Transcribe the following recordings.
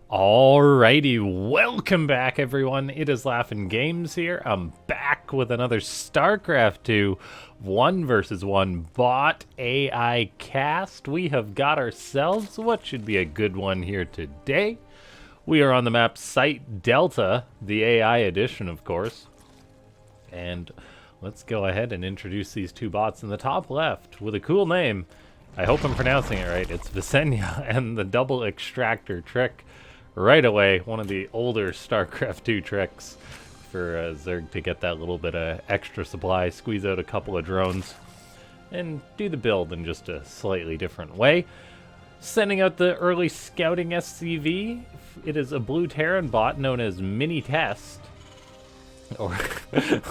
Alrighty, welcome back everyone. It is LaughNgamez here. I'm back with another Starcraft 2 1 versus 1 bot AI cast. We have got ourselves what should be a good one here today. We are on the map Site Delta, the AI edition of course. And let's go ahead and introduce these two bots in the top left with a cool name. I hope I'm pronouncing it right. It's Visenya and the double extractor trick. Right away, one of the older StarCraft 2 tricks for Zerg to get that little bit of extra supply, squeeze out a couple of drones, and do the build in just a slightly different way. Sending out the early scouting SCV, it is a blue Terran bot known as MiniTestT, or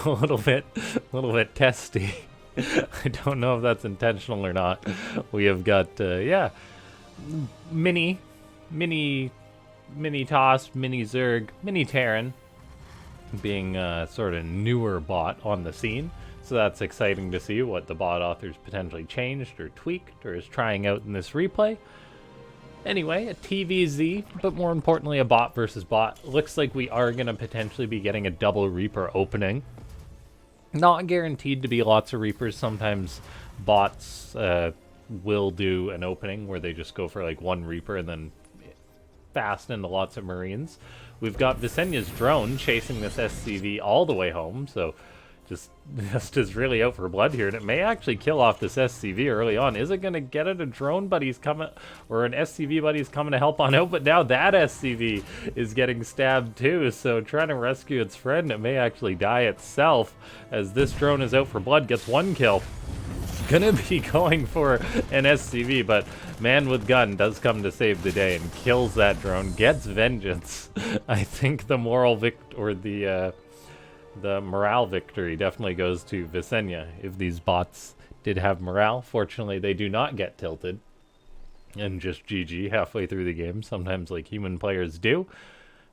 a little bit testy. I don't know if that's intentional or not. We have got, yeah, Mini Toss, Mini Zerg, Mini Terran being a sort of newer bot on the scene. So that's exciting to see what the bot authors potentially changed or tweaked or is trying out in this replay. Anyway, a TVZ, but more importantly a bot versus bot. Looks like we are going to potentially be getting a double Reaper opening. Not guaranteed to be lots of Reapers. Sometimes bots will do an opening where they just go for like one Reaper and then fast into lots of Marines. We've got Visenya's drone chasing this SCV all the way home, so just is really out for blood here, and it may actually kill off this SCV early on. Is it going to get it a drone buddy's coming, or an SCV buddy's coming to help on out? But now that SCV is getting stabbed too, so trying to rescue its friend, it may actually die itself, as this drone is out for blood, gets one kill. Gonna be going for an SCV, but man with gun does come to save the day and kills that drone, gets vengeance. I think the moral the morale victory definitely goes to Visenya. If these bots did have morale, fortunately they do not get tilted and just GG halfway through the game, sometimes like human players do.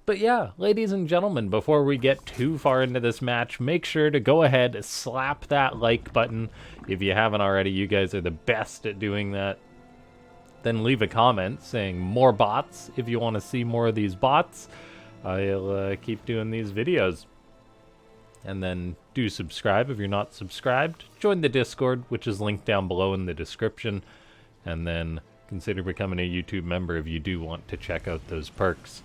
But yeah, ladies and gentlemen, before we get too far into this match, make sure to go ahead, slap that like button. If you haven't already, you guys are the best at doing that. Then leave a comment saying more bots if you want to see more of these bots. I'll keep doing these videos. And then do subscribe if you're not subscribed. Join the Discord, which is linked down below in the description. And then consider becoming a YouTube member if you do want to check out those perks.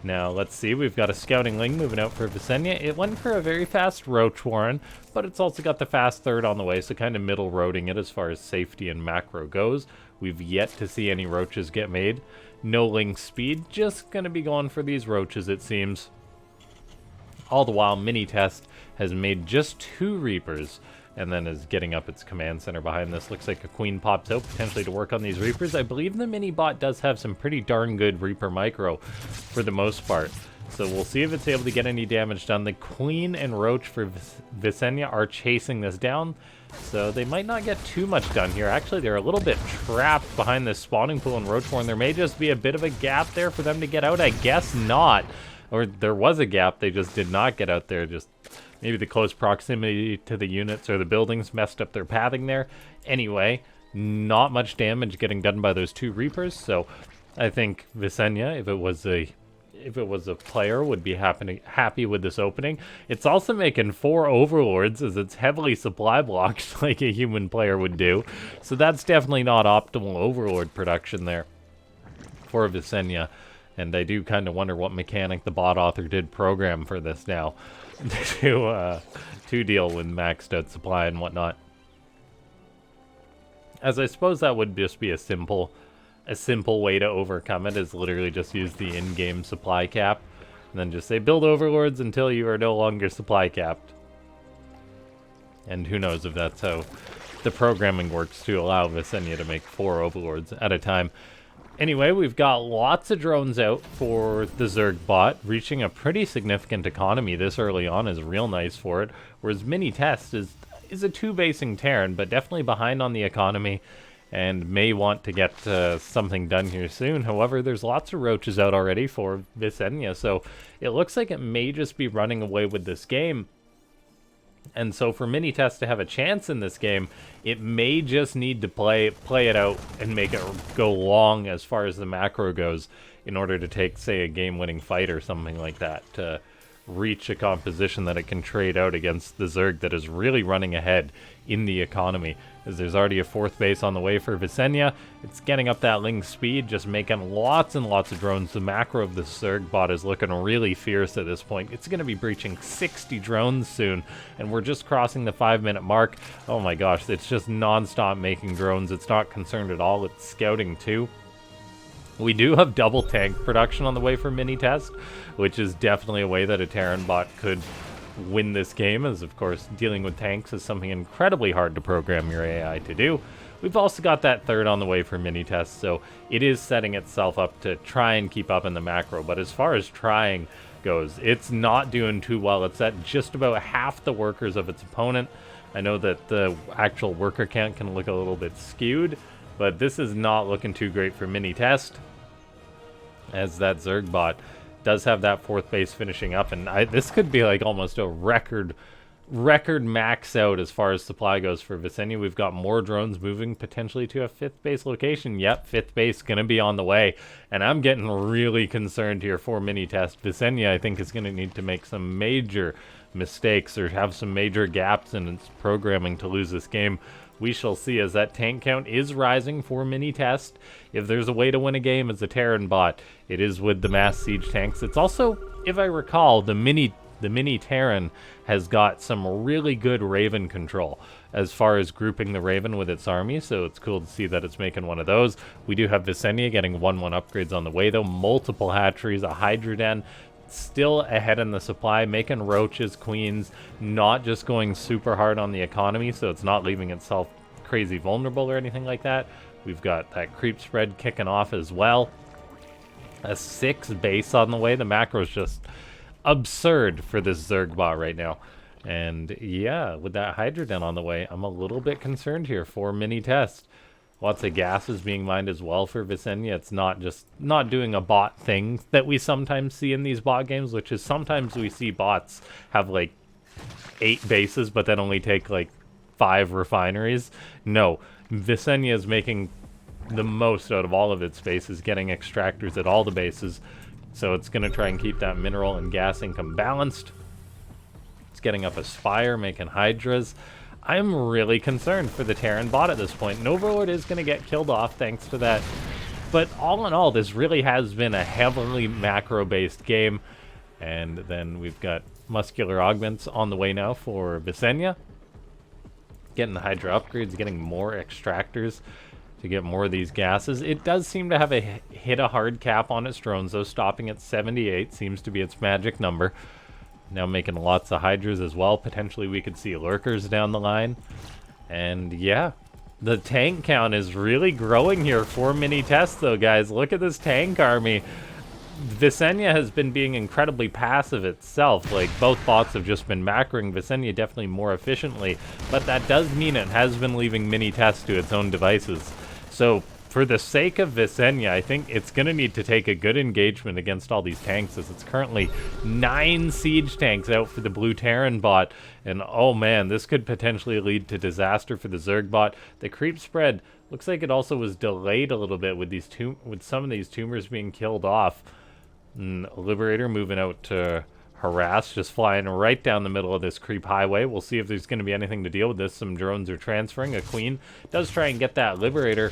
Now, let's see, we've got a Scouting Ling moving out for Visenya. It went for a very fast Roach Warren, but it's also got the fast third on the way, so kind of middle roading it as far as safety and macro goes. We've yet to see any Roaches get made. No Ling speed, just going to be going for these Roaches, it seems. All the while, MiniTestT has made just 2 Reapers, and then is getting up its command center behind this. Looks like a Queen pops out, potentially to work on these Reapers. I believe the mini-bot does have some pretty darn good Reaper micro, for the most part. So we'll see if it's able to get any damage done. The Queen and Roach for Visenya are chasing this down, so they might not get too much done here. Actually, they're a little bit trapped behind this spawning pool and Roachborn. There may just be a bit of a gap there for them to get out. I guess not. Or there was a gap, they just did not get out there. Just maybe the close proximity to the units or the buildings messed up their pathing there. Anyway, not much damage getting done by those 2 Reapers, so I think Visenya, if it was a player, would be happy with this opening. It's also making 4 Overlords, as it's heavily supply blocked like a human player would do. So that's definitely not optimal Overlord production there for Visenya. And I do kind of wonder what mechanic the bot author did program for this now to deal with maxed out supply and whatnot. As I suppose that would just be a simple way to overcome it, is literally just use the in-game supply cap and then just say build Overlords until you are no longer supply capped. And who knows if that's how the programming works to allow Visenya to make 4 Overlords at a time. Anyway, we've got lots of drones out for the Zerg bot, reaching a pretty significant economy this early on is real nice for it, whereas MiniTestT is a 2-basing Terran, but definitely behind on the economy and may want to get something done here soon. However, there's lots of Roaches out already for Visenya, so it looks like it may just be running away with this game. And so for MiniTestT to have a chance in this game, it may just need to play it out and make it go long as far as the macro goes in order to take, say, a game-winning fight or something like that, to reach a composition that it can trade out against the Zerg that is really running ahead in the economy. As there's already a 4th base on the way for Visenya. It's getting up that Ling speed, just making lots and lots of drones. The macro of the Zerg bot is looking really fierce at this point. It's going to be breaching 60 drones soon, and we're just crossing the 5-minute mark. Oh my gosh, it's just non-stop making drones. It's not concerned at all. It's scouting too. We do have double tank production on the way for MiniTest, which is definitely a way that a Terran bot could win this game, as of course dealing with tanks is something incredibly hard to program your AI to do. We've also got that 3rd on the way for MiniTest, so it is setting itself up to try and keep up in the macro, but as far as trying goes, it's not doing too well. It's at just about half the workers of its opponent. I know that the actual worker count can look a little bit skewed, but this is not looking too great for MiniTest, as that Zerg bot does have that 4th base finishing up, and this could be like almost a record max out as far as supply goes for Visenya. We've got more drones moving potentially to a 5th base location. Yep, 5th base gonna be on the way, and I'm getting really concerned here for MiniTest. Visenya, I think, is gonna need to make some major mistakes or have some major gaps in its programming to lose this game. We shall see, as that tank count is rising for MiniTest. If there's a way to win a game as a Terran bot, it is with the mass siege tanks. It's also, if I recall, the mini Terran has got some really good Raven control as far as grouping the Raven with its army, so it's cool to see that it's making one of those. We do have Visenya getting 1-1 upgrades on the way, though. Multiple hatcheries, a Hydra Den. Still ahead in the supply, making roaches, queens, not just going super hard on the economy, so it's not leaving itself crazy vulnerable or anything like that. We've got that creep spread kicking off as well. A 6 base on the way. The macro is just absurd for this Zerg bot right now. And yeah, with that Hydra Den on the way, I'm a little bit concerned here for MiniTest. Lots of gases being mined as well for Visenya. It's not doing a bot thing that we sometimes see in these bot games, which is sometimes we see bots have like 8 bases, but then only take like 5 refineries. No, Visenya is making the most out of all of its bases, getting extractors at all the bases. So it's going to try and keep that mineral and gas income balanced. It's getting up a Spire, making Hydras. I'm really concerned for the Terran bot at this point. And Overlord is going to get killed off thanks to that. But all in all, this really has been a heavily macro-based game. And then we've got muscular augments on the way now for Visenya. Getting the Hydra upgrades, getting more extractors to get more of these gases. It does seem to have hit a hard cap on its drones, though. Stopping at 78 seems to be its magic number. Now making lots of Hydras as well. Potentially we could see lurkers down the line. And yeah, the tank count is really growing here for MiniTest, though, guys. Look at this tank army. Visenya has been being incredibly passive itself. Like, both bots have just been macroing Visenya definitely more efficiently, but that does mean it has been leaving MiniTest to its own devices. So for the sake of Visenya, I think it's going to need to take a good engagement against all these tanks, as it's currently 9 siege tanks out for the blue Terran bot. And oh man, this could potentially lead to disaster for the Zerg bot. The creep spread looks like it also was delayed a little bit with these with some of these tumors being killed off. Liberator moving out to harass, just flying right down the middle of this creep highway. We'll see if there's going to be anything to deal with this. Some drones are transferring. A queen does try and get that Liberator.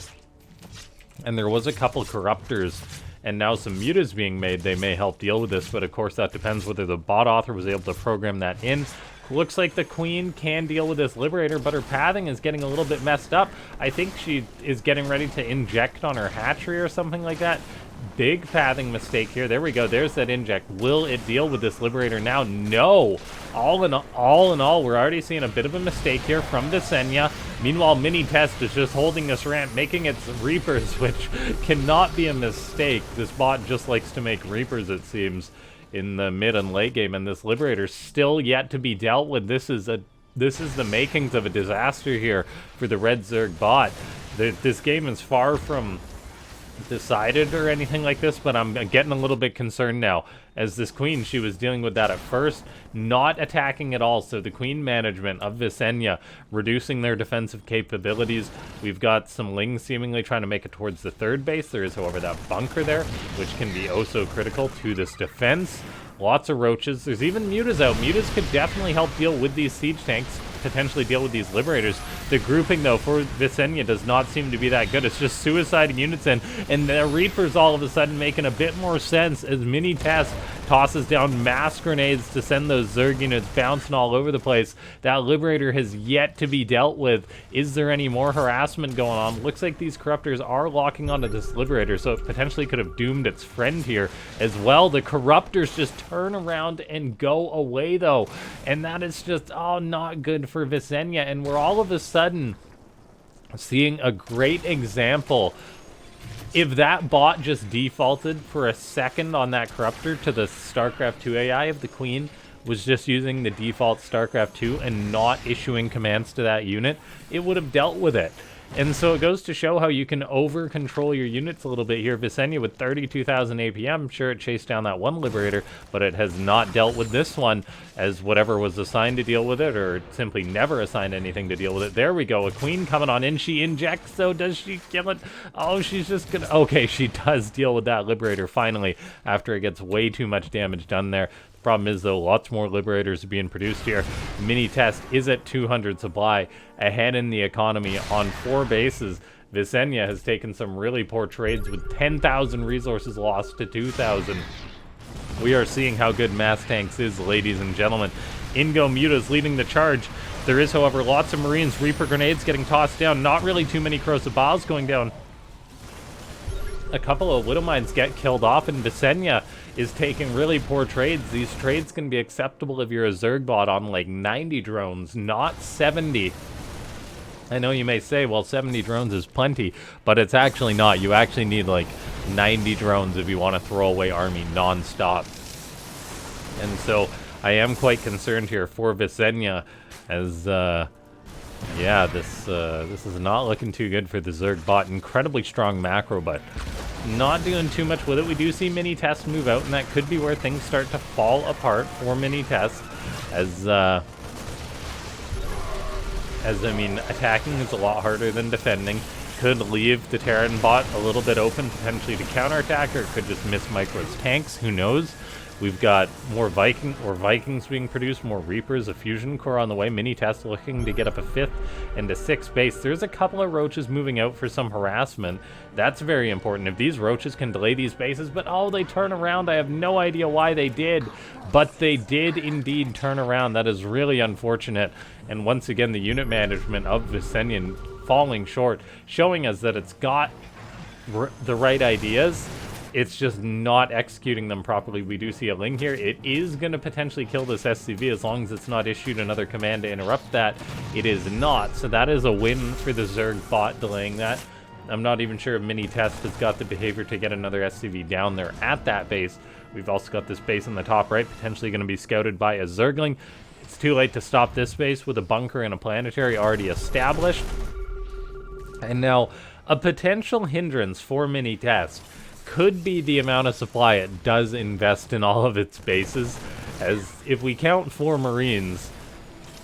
And there was a couple corruptors, and now some mutas being made. They may help deal with this, but of course that depends whether the bot author was able to program that in. Looks like the queen can deal with this Liberator, but her pathing is getting a little bit messed up. I think she is getting ready to inject on her hatchery or something like that. Big pathing mistake here. There we go. There's that inject. Will it deal with this Liberator now? No. All in all, we're already seeing a bit of a mistake here from Visenya. Meanwhile, MiniTest is just holding this ramp, making its Reapers, which cannot be a mistake. This bot just likes to make Reapers, it seems, in the mid and late game, and this Liberator still yet to be dealt with. This is the makings of a disaster here for the red Zerg bot. This game is far from decided or anything like this, but I'm getting a little bit concerned now. As this queen, she was dealing with that at first, not attacking at all. So the queen management of Visenya, reducing their defensive capabilities. We've got some lings seemingly trying to make it towards the third base. There is, however, that bunker there, which can be oh so critical to this defense. Lots of roaches. There's even mutas out. Mutas could definitely help deal with these siege tanks, potentially deal with these liberators. The grouping, though, for Visenya does not seem to be that good. It's just suiciding units in, and the Reapers all of a sudden making a bit more sense as MiniTest tosses down mass grenades to send those Zerg units bouncing all over the place. That Liberator has yet to be dealt with. Is there any more harassment going on? Looks like these Corruptors are locking onto this Liberator, so it potentially could have doomed its friend here as well. The Corruptors just turn around and go away, though, and that is just, oh, not good for Visenya, and we're all of a sudden seeing a great example. If that bot just defaulted for a second on that Corruptor to the Starcraft 2 AI, if the Queen was just using the default Starcraft 2 and not issuing commands to that unit, it would have dealt with it. And so it goes to show how you can over-control your units a little bit here. Visenya with 32,000 APM, sure, it chased down that one Liberator, but it has not dealt with this one as whatever was assigned to deal with it, or simply never assigned anything to deal with it. There we go, a Queen coming on in. She injects, so does she kill it? Oh, she's just gonna... Okay, she does deal with that Liberator finally, after it gets way too much damage done there. Problem is, though, lots more Liberators are being produced here. MiniTest is at 200 supply, ahead in the economy on 4 bases. Visenya has taken some really poor trades with 10,000 resources lost to 2,000. We are seeing how good mass tanks is, ladies and gentlemen. Ingo Muta's leading the charge. There is, however, lots of Marines. Reaper grenades getting tossed down. Not really too many Corrosive Biles going down. A couple of Widow Mines get killed off, and Visenya is taking really poor trades. These trades can be acceptable if you're a Zerg bot on like 90 drones, not 70. I know you may say, well, 70 drones is plenty, but it's actually not. You actually need like 90 drones if you want to throw away army non-stop. And so I am quite concerned here for Visenya as, yeah, this is not looking too good for the Zerg bot. Incredibly strong macro, but not doing too much with it. We do see MiniTest move out, and that could be where things start to fall apart for MiniTest, as I mean, attacking is a lot harder than defending. Could leave the Terran bot a little bit open, potentially to counterattack, or could just miss Micro's tanks. Who knows? We've got more Vikings being produced, more Reapers, a Fusion Core on the way. MiniTest looking to get up a 5th and a 6th base. There's a couple of Roaches moving out for some harassment. That's very important. If these Roaches can delay these bases, but oh, they turn around. I have no idea why they did, but they did indeed turn around. That is really unfortunate. And once again, the unit management of Visenya falling short, showing us that it's got the right ideas. It's just not executing them properly. We do see a Ling here. It is going to potentially kill this SCV as long as it's not issued another command to interrupt that. It is not. So that is a win for the Zerg bot delaying that. I'm not even sure if MiniTest has got the behavior to get another SCV down there at that base. We've also got this base on the top right, potentially going to be scouted by a Zergling. It's too late to stop this base with a bunker and a planetary already established. And now, a potential hindrance for MiniTest could be the amount of supply it does invest in all of its bases, as if we count 4 Marines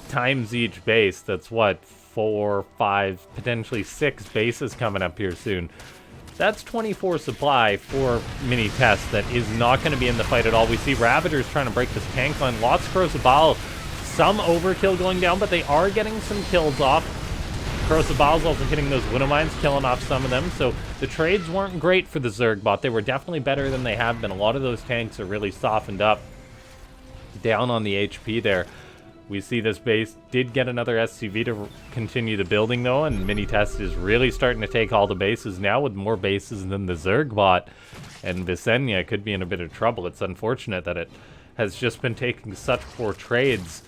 times each base, that's what, 4, 5, potentially 6 bases coming up here soon. That's 24 supply for MiniTest that is not going to be in the fight at all. We see Ravagers trying to break this tank line, lots of Corrosive Bile, some overkill going down, but they are getting some kills off. Corrosive Bile's also hitting those Widow Mines, killing off some of them. So the trades weren't great for the Zerg bot. They were definitely better than they have been. A lot of those tanks are really softened up down on the HP there. We see this base did get another SCV to continue the building, though, and MiniTest is really starting to take all the bases now with more bases than the Zerg bot. And Visenya could be in a bit of trouble. It's unfortunate that it has just been taking such poor trades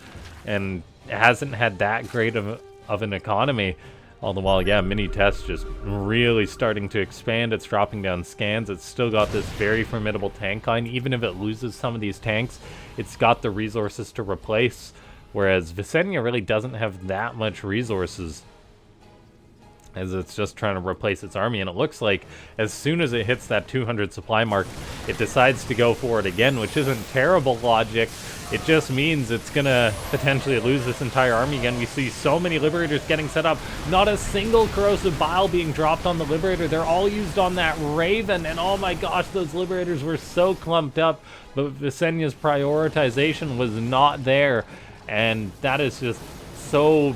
and hasn't had that great of an economy. All the while, yeah, MiniTest just really starting to expand. It's dropping down scans. It's still got this very formidable tank line. Even if it loses some of these tanks, it's got the resources to replace, whereas Visenya really doesn't have that much resources. as it's just trying to replace its army, and it looks like as soon as it hits that 200 supply mark, it decides to go for it again, which isn't terrible logic. It just means it's gonna potentially lose this entire army again. We see so many Liberators getting set up. Not a single Corrosive Bile being dropped on the Liberator. They're all used on that Raven, and oh my gosh, those Liberators were so clumped up, but Visenya's prioritization was not there, and that is just so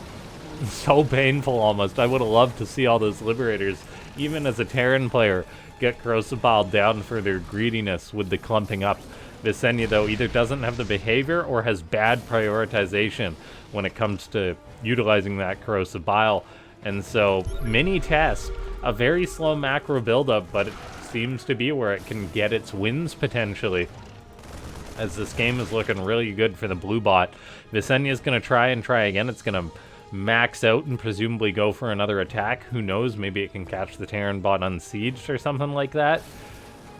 painful almost. I would have loved to see all those Liberators, even as a Terran player, get Corrosive Bile down for their greediness with the clumping up. Visenya, though, either doesn't have the behavior or has bad prioritization when it comes to utilizing that Corrosive Bile. And so, MiniTest, a very slow macro buildup, but it seems to be where it can get its wins potentially, as this game is looking really good for the blue bot. Visenya's going to try again. It's going to max out and presumably go for another attack. Who knows, maybe it can catch the Terran bot unsieged or something like that.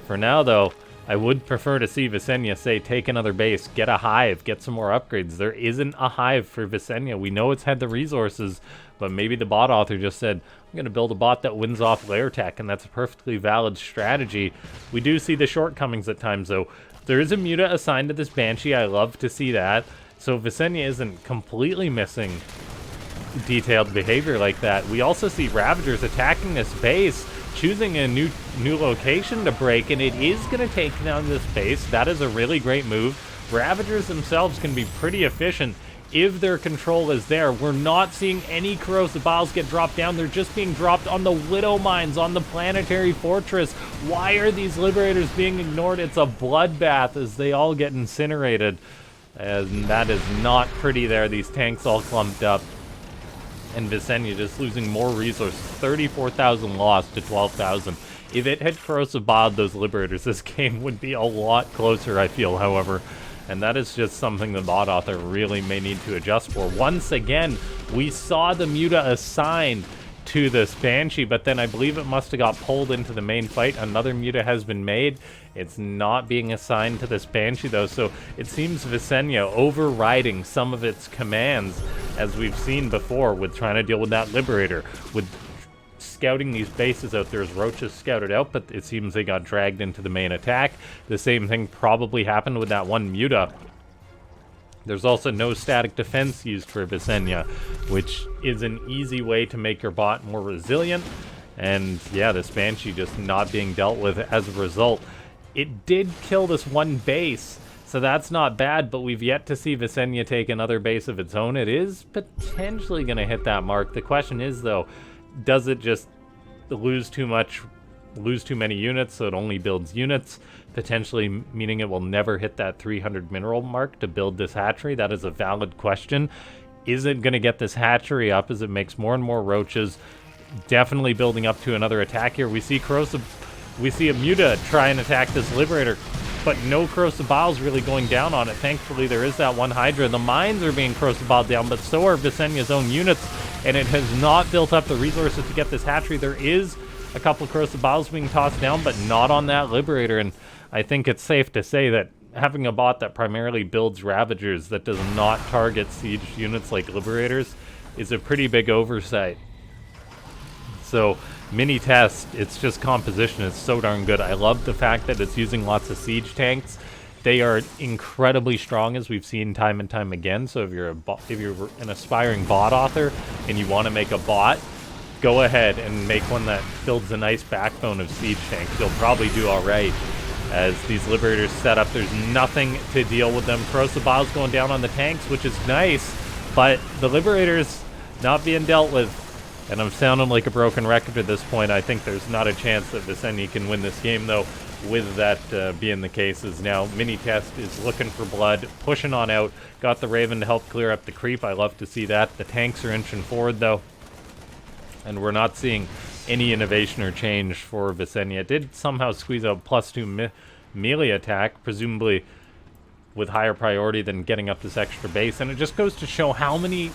For now, though, I would prefer to see Visenya, say, take another base, get a hive, get some more upgrades. There isn't a hive for Visenya. We know it's had the resources, but maybe the bot author just said, I'm going to build a bot that wins off lair tech, and that's a perfectly valid strategy. We do see the shortcomings at times, though. There is a muta assigned to this Banshee. I love to see that. So Visenya isn't completely missing detailed behavior like that. We also see Ravagers attacking this base, choosing a new location to break, and it is going to take down this base. That is a really great move. Ravagers themselves can be pretty efficient if their control is there. We're not seeing any Corrosive Biles get dropped down. They're just being dropped on the Widow Mines, on the Planetary Fortress. Why are these Liberators being ignored? It's a bloodbath as they all get incinerated, and that is not pretty there. These tanks all clumped up, and Visenya just losing more resources. 34,000 lost to 12,000. If it had Corrosive Bile those Liberators, this game would be a lot closer, I feel, however. And that is just something the bot author really may need to adjust for. Once again, we saw the muta assigned to this Banshee, but then I believe it must have got pulled into the main fight. Another muta has been made. It's not being assigned to this Banshee, though, so it seems Visenya overriding some of its commands, as we've seen before, with trying to deal with that Liberator, with scouting these bases out there as Roaches scouted out, but it seems they got dragged into the main attack. The same thing probably happened with that one muta. There's also no static defense used for Visenya, which is an easy way to make your bot more resilient. And yeah, this Banshee just not being dealt with as a result. It did kill this one base, so that's not bad, but we've yet to see Visenya take another base of its own. It is potentially going to hit that mark. The question is, though, does it just lose too many units so it only builds units, potentially meaning it will never hit that 300 mineral mark to build this hatchery? That is a valid question. Is it going to get this hatchery up as it makes more and more roaches? Definitely building up to another attack here. We see a muta try and attack this Liberator, but no Corrosive Biles really going down on it. Thankfully, there is that one Hydra. The mines are being Corrosive Bile down, but so are Visenya's own units, and it has not built up the resources to get this hatchery. There is a couple of Corrosive Biles being tossed down, but not on that Liberator, and I think it's safe to say that having a bot that primarily builds Ravagers that does not target siege units like Liberators is a pretty big oversight. So, MiniTest, it's just composition is so darn good. I love the fact that it's using lots of siege tanks. They are incredibly strong, as we've seen time and time again. So if you're an aspiring bot author and you want to make a bot, go ahead and make one that builds a nice backbone of siege tanks. You'll probably do all right. As these Liberators set up, there's nothing to deal with them. Corrosive Bile's going down on the tanks, which is nice, but the Liberators not being dealt with. And I'm sounding like a broken record at this point. I think there's not a chance that Visenya can win this game, though, with that being the case. Is now MiniTest is looking for blood, pushing on out. Got the Raven to help clear up the creep. I love to see that. The tanks are inching forward, though. And we're not seeing any innovation or change for Visenya. It did somehow squeeze out +2 melee attack, presumably with higher priority than getting up this extra base. And it just goes to show how many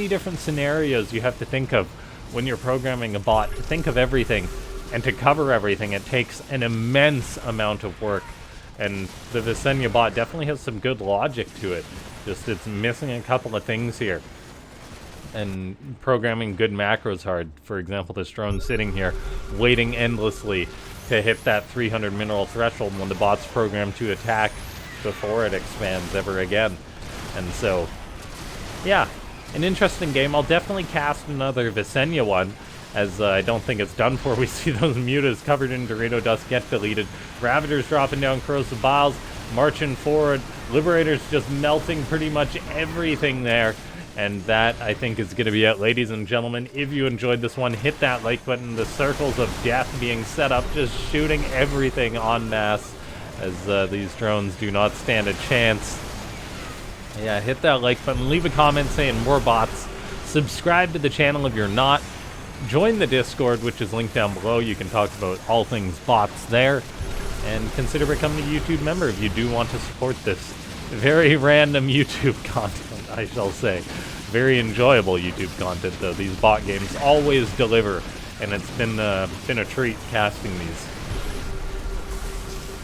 different scenarios you have to think of when you're programming a bot. To think of everything and to cover everything, it takes an immense amount of work. And the Visenya bot definitely has some good logic to it. Just it's missing a couple of things here. and programming good macros hard. For example, this drone sitting here, waiting endlessly to hit that 300 mineral threshold when the bot's programmed to attack before it expands ever again. And so, yeah, an interesting game. I'll definitely cast another Visenya one, as I don't think it's done for. We see those mutas covered in Dorito dust get deleted. Ravagers dropping down corrosive biles, marching forward. Liberators just melting pretty much everything there. And that, I think, is going to be it. Ladies and gentlemen, if you enjoyed this one, hit that like button. The circles of death being set up, just shooting everything en masse, as these drones do not stand a chance. Yeah, hit that like button. Leave a comment saying more bots. Subscribe to the channel if you're not. Join the Discord, which is linked down below. You can talk about all things bots there. And consider becoming a YouTube member if you do want to support this very random YouTube content, I shall say. Very enjoyable YouTube content, though. These bot games always deliver, and it's been a treat casting these.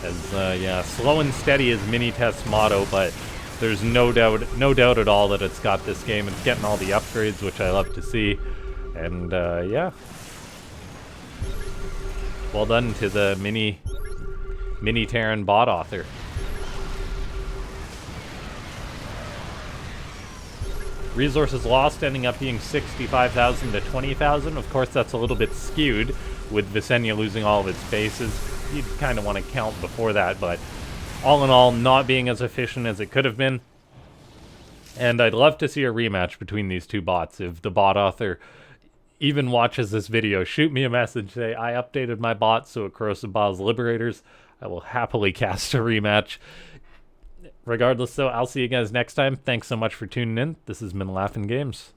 As yeah, slow and steady is MiniTest's motto, but there's no doubt at all that it's got this game. It's getting all the upgrades, which I love to see, and yeah. Well done to the Mini bot author. Resources lost ending up being 65,000 to 20,000. Of course, that's a little bit skewed with Visenya losing all of its bases. You'd kind of want to count before that, but all in all, not being as efficient as it could have been. And I'd love to see a rematch between these two bots. If the bot author even watches this video, shoot me a message, say, I updated my bot so it corrosive biles Liberators. I will happily cast a rematch. Regardless, though, I'll see you guys next time. Thanks so much for tuning in. This has been LaughNgamez.